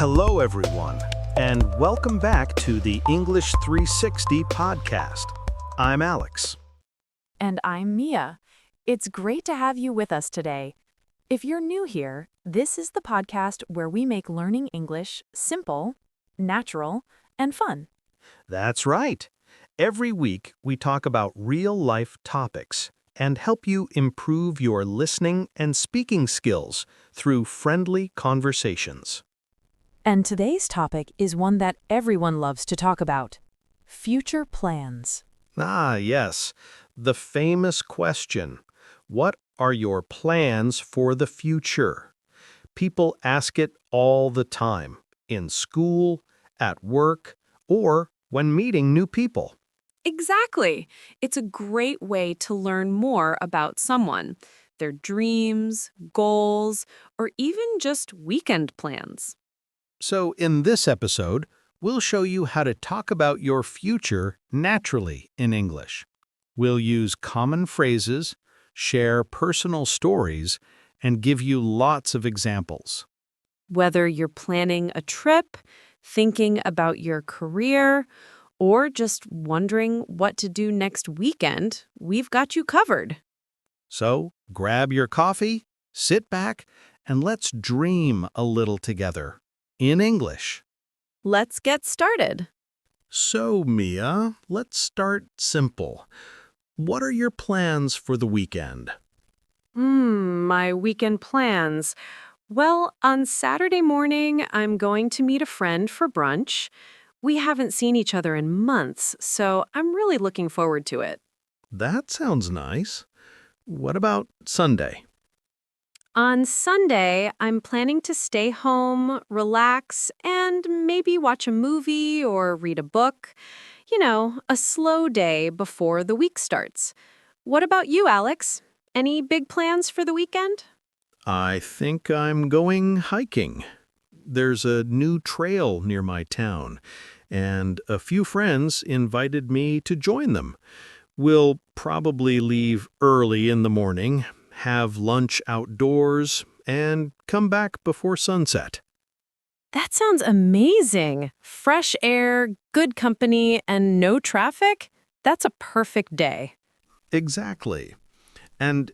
Hello, everyone, and welcome back to the English 360 podcast. I'm Alex. And I'm Mia. It's great to have you with us today. If you're new here, this is the podcast where we make learning English simple, natural, and fun. That's right. Every week, we talk about real-life topics and help you improve your listening and speaking skills through friendly conversations. And today's topic is one that everyone loves to talk about: future plans. Ah, yes, the famous question. What are your plans for the future? People ask it all the time, in school, at work, or when meeting new people. Exactly. It's a great way to learn more about someone, their dreams, goals, or even just weekend plans. So in this episode, we'll show you how to talk about your future naturally in English. We'll use common phrases, share personal stories, and give you lots of examples. Whether you're planning a trip, thinking about your career, or just wondering what to do next weekend, we've got you covered. So grab your coffee, sit back, and let's dream a little together in English. Let's get started. So, Mia, let's start simple. What are your plans for the weekend? My weekend plans. Well, on Saturday morning, I'm going to meet a friend for brunch. We haven't seen each other in months, so I'm really looking forward to it. That sounds nice. What about Sunday? On Sunday, I'm planning to stay home, relax, and maybe watch a movie or read a book. A slow day before the week starts. What about you, Alex? Any big plans for the weekend? I think I'm going hiking. There's a new trail near my town, and a few friends invited me to join them. We'll probably leave early in the morning, have lunch outdoors, and come back before sunset. That sounds amazing. Fresh air, good company, and no traffic? That's a perfect day. Exactly. And,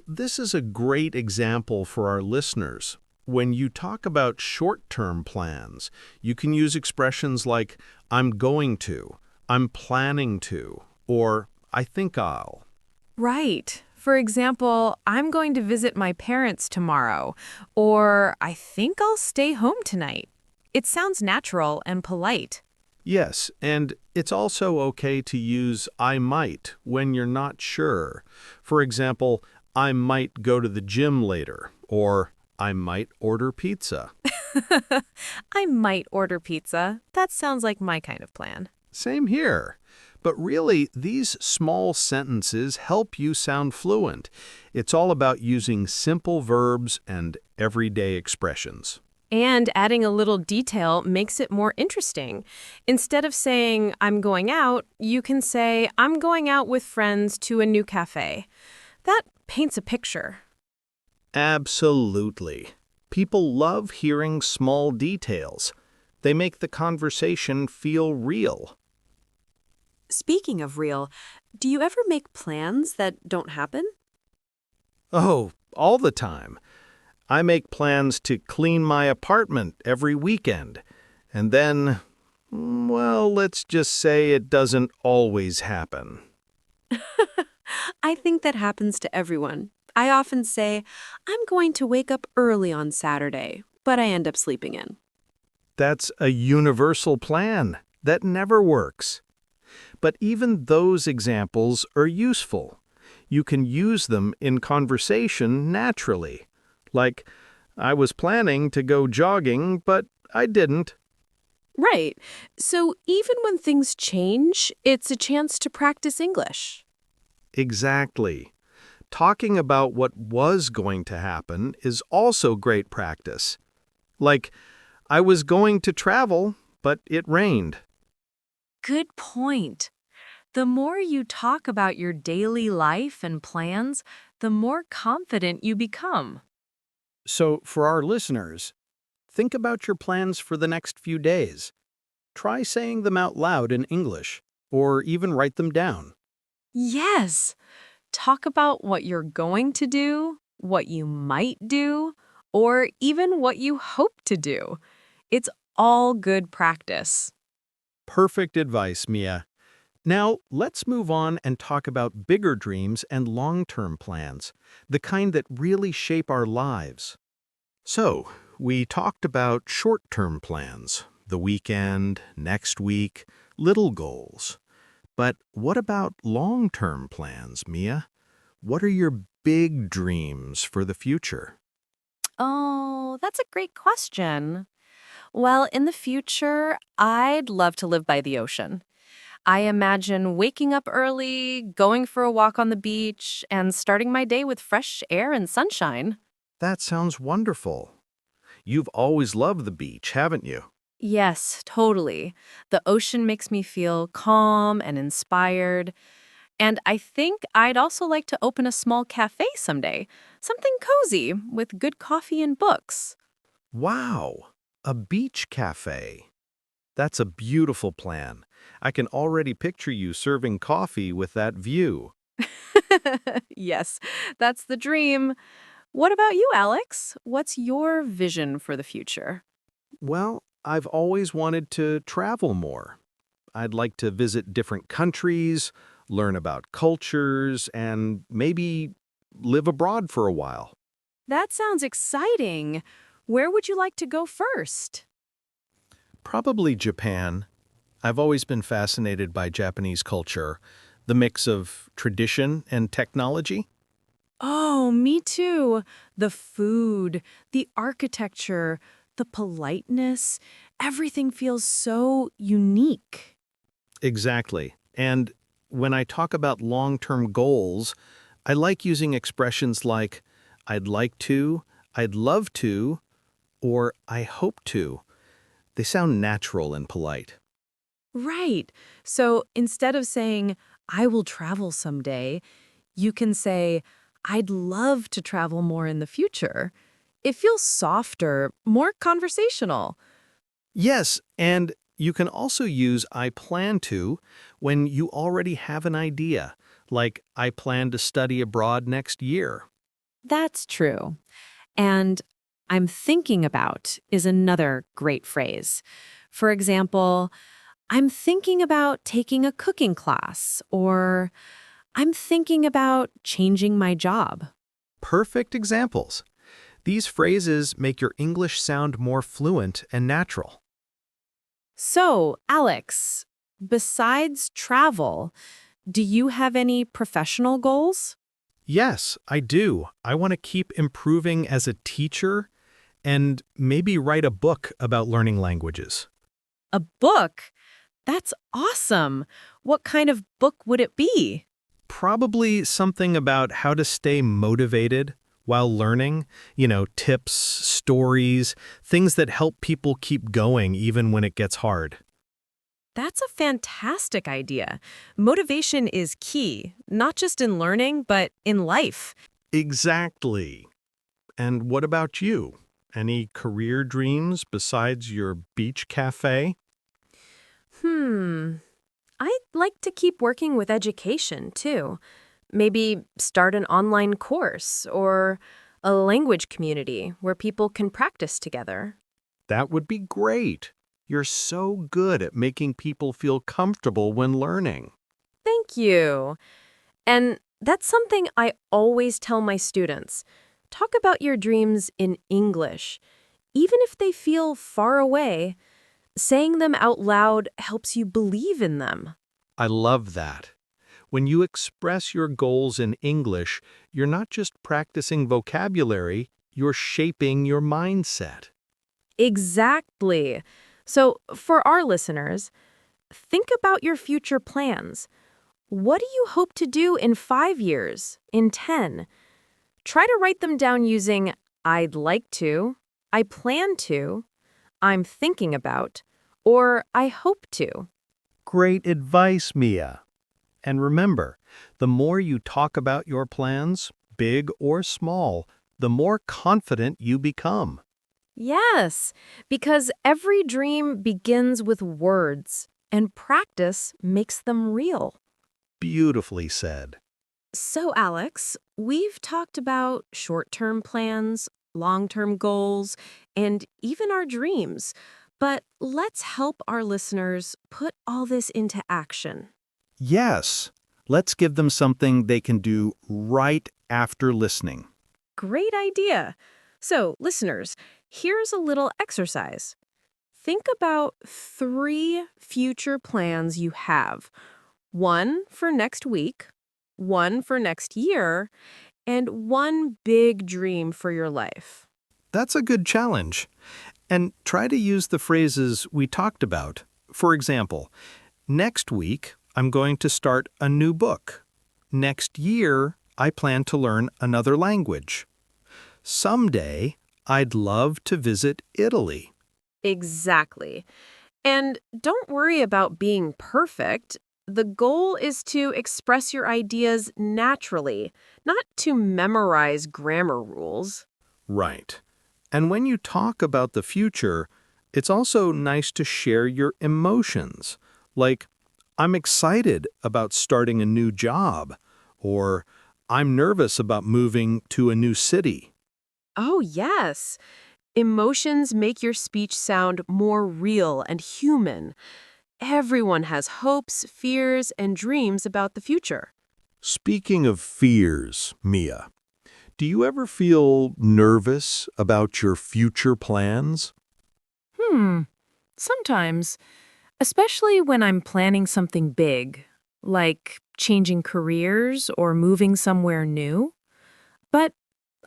this is a great example for our listeners. When you talk about short-term plans, you can use expressions like, I'm going to, I'm planning to, or I think I'll. Right. For example, I'm going to visit my parents tomorrow, or I think I'll stay home tonight. It sounds natural and polite. Yes, and it's also okay to use I might when you're not sure. For example, I might go to the gym later, or I might order pizza. I might order pizza. That sounds like my kind of plan. Same here. But really, these small sentences help you sound fluent. It's all about using simple verbs and everyday expressions. And adding a little detail makes it more interesting. Instead of saying, I'm going out, you can say, I'm going out with friends to a new cafe. That paints a picture. Absolutely. People love hearing small details. They make the conversation feel real. Speaking of real, do you ever make plans that don't happen? Oh, all the time. I make plans to clean my apartment every weekend. And then, well, let's just say it doesn't always happen. I think that happens to everyone. I often say, I'm going to wake up early on Saturday, but I end up sleeping in. That's a universal plan that never works. But even those examples are useful. You can use them in conversation naturally. Like, I was planning to go jogging, but I didn't. Right. So even when things change, it's a chance to practice English. Exactly. Talking about what was going to happen is also great practice. Like, I was going to travel, but it rained. Good point. The more you talk about your daily life and plans, the more confident you become. So, for our listeners, think about your plans for the next few days. Try saying them out loud in English, or even write them down. Yes! Talk about what you're going to do, what you might do, or even what you hope to do. It's all good practice. Perfect advice, Mia. Now, let's move on and talk about bigger dreams and long-term plans, the kind that really shape our lives. So, we talked about short-term plans, the weekend, next week, little goals. But what about long-term plans, Mia? What are your big dreams for the future? Oh, that's a great question. Well, in the future, I'd love to live by the ocean. I imagine waking up early, going for a walk on the beach, and starting my day with fresh air and sunshine. That sounds wonderful. You've always loved the beach, haven't you? Yes, totally. The ocean makes me feel calm and inspired. And I think I'd also like to open a small cafe someday, something cozy with good coffee and books. Wow, a beach cafe. That's a beautiful plan. I can already picture you serving coffee with that view. Yes, that's the dream. What about you, Alex? What's your vision for the future? Well, I've always wanted to travel more. I'd like to visit different countries, learn about cultures, and maybe live abroad for a while. That sounds exciting. Where would you like to go first? Probably Japan. I've always been fascinated by Japanese culture, the mix of tradition and technology. Oh, me too. The food, the architecture, the politeness, everything feels so unique. Exactly. And when I talk about long-term goals, I like using expressions like, I'd like to, I'd love to, or I hope to. They sound natural and polite. Right. So instead of saying, I will travel someday, you can say, I'd love to travel more in the future. It feels softer, more conversational. Yes, and you can also use I plan to when you already have an idea, like I plan to study abroad next year. That's true. And I'm thinking about is another great phrase. For example, I'm thinking about taking a cooking class, or I'm thinking about changing my job. Perfect examples. These phrases make your English sound more fluent and natural. So, Alex, besides travel, do you have any professional goals? Yes, I do. I want to keep improving as a teacher and maybe write a book about learning languages. A book? That's awesome. What kind of book would it be? Probably something about how to stay motivated while learning, tips, stories, things that help people keep going even when it gets hard. That's a fantastic idea. Motivation is key, not just in learning, but in life. Exactly. And what about you? Any career dreams besides your beach cafe? I'd like to keep working with education, too. Maybe start an online course or a language community where people can practice together. That would be great. You're so good at making people feel comfortable when learning. Thank you. And that's something I always tell my students. Talk about your dreams in English. Even if they feel far away, saying them out loud helps you believe in them. I love that. When you express your goals in English, you're not just practicing vocabulary, you're shaping your mindset. Exactly. So, for our listeners, think about your future plans. What do you hope to do in 5 years, in 10? Try to write them down using I'd like to, I plan to, I'm thinking about, or I hope to. Great advice, Mia. And remember, the more you talk about your plans, big or small, the more confident you become. Yes, because every dream begins with words, and practice makes them real. Beautifully said. So, Alex, we've talked about short-term plans, long-term goals, and even our dreams. But let's help our listeners put all this into action. Yes, let's give them something they can do right after listening. Great idea. So, listeners, here's a little exercise. Think about 3 future plans you have. One for next week, one for next year, and one big dream for your life. That's a good challenge. And try to use the phrases we talked about. For example, next week, I'm going to start a new book. Next year, I plan to learn another language. Someday, I'd love to visit Italy. Exactly. And don't worry about being perfect. The goal is to express your ideas naturally, not to memorize grammar rules. Right. And when you talk about the future, it's also nice to share your emotions. Like, I'm excited about starting a new job, or I'm nervous about moving to a new city. Oh, yes. Emotions make your speech sound more real and human. Everyone has hopes, fears, and dreams about the future. Speaking of fears, Mia, do you ever feel nervous about your future plans? Hmm, sometimes, especially when I'm planning something big, like changing careers or moving somewhere new. But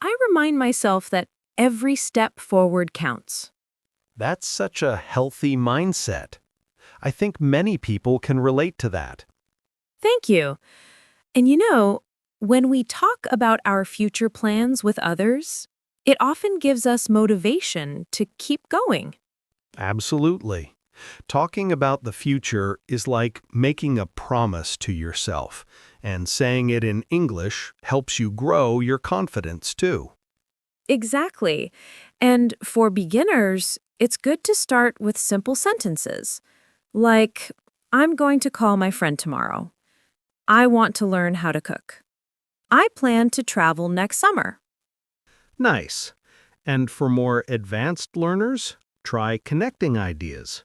I remind myself that every step forward counts. That's such a healthy mindset. I think many people can relate to that. Thank you. And when we talk about our future plans with others, it often gives us motivation to keep going. Absolutely. Talking about the future is like making a promise to yourself, and saying it in English helps you grow your confidence too. Exactly. And for beginners, it's good to start with simple sentences, like, I'm going to call my friend tomorrow. I want to learn how to cook. I plan to travel next summer. Nice. And for more advanced learners, try connecting ideas.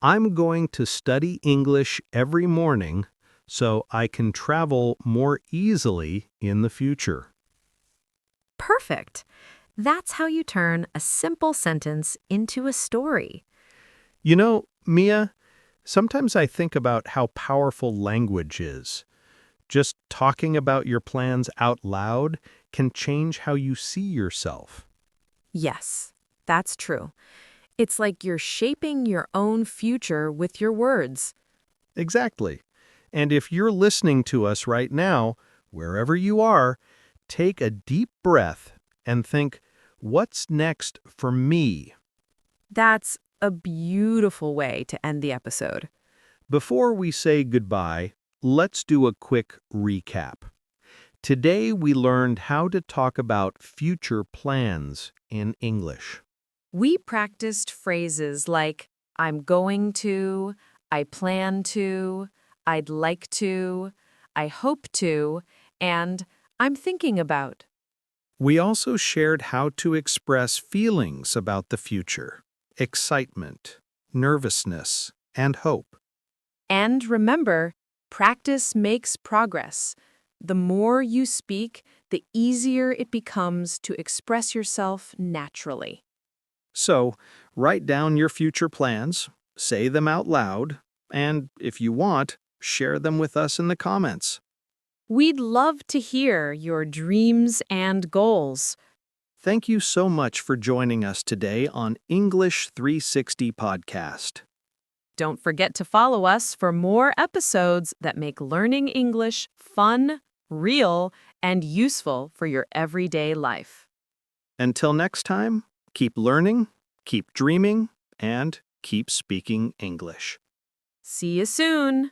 I'm going to study English every morning so I can travel more easily in the future. Perfect. That's how you turn a simple sentence into a story. You know, Mia, sometimes I think about how powerful language is. Just talking about your plans out loud can change how you see yourself. Yes, that's true. It's like you're shaping your own future with your words. Exactly. And if you're listening to us right now, wherever you are, take a deep breath and think, what's next for me? That's a beautiful way to end the episode. Before we say goodbye, let's do a quick recap. Today we learned how to talk about future plans in English. We practiced phrases like, I'm going to, I plan to, I'd like to, I hope to, and I'm thinking about. We also shared how to express feelings about the future, excitement, nervousness, and hope. And remember, practice makes progress. The more you speak, the easier it becomes to express yourself naturally. So, write down your future plans, say them out loud, and if you want, share them with us in the comments. We'd love to hear your dreams and goals. Thank you so much for joining us today on English 360 Podcast. Don't forget to follow us for more episodes that make learning English fun, real, and useful for your everyday life. Until next time, keep learning, keep dreaming, and keep speaking English. See you soon!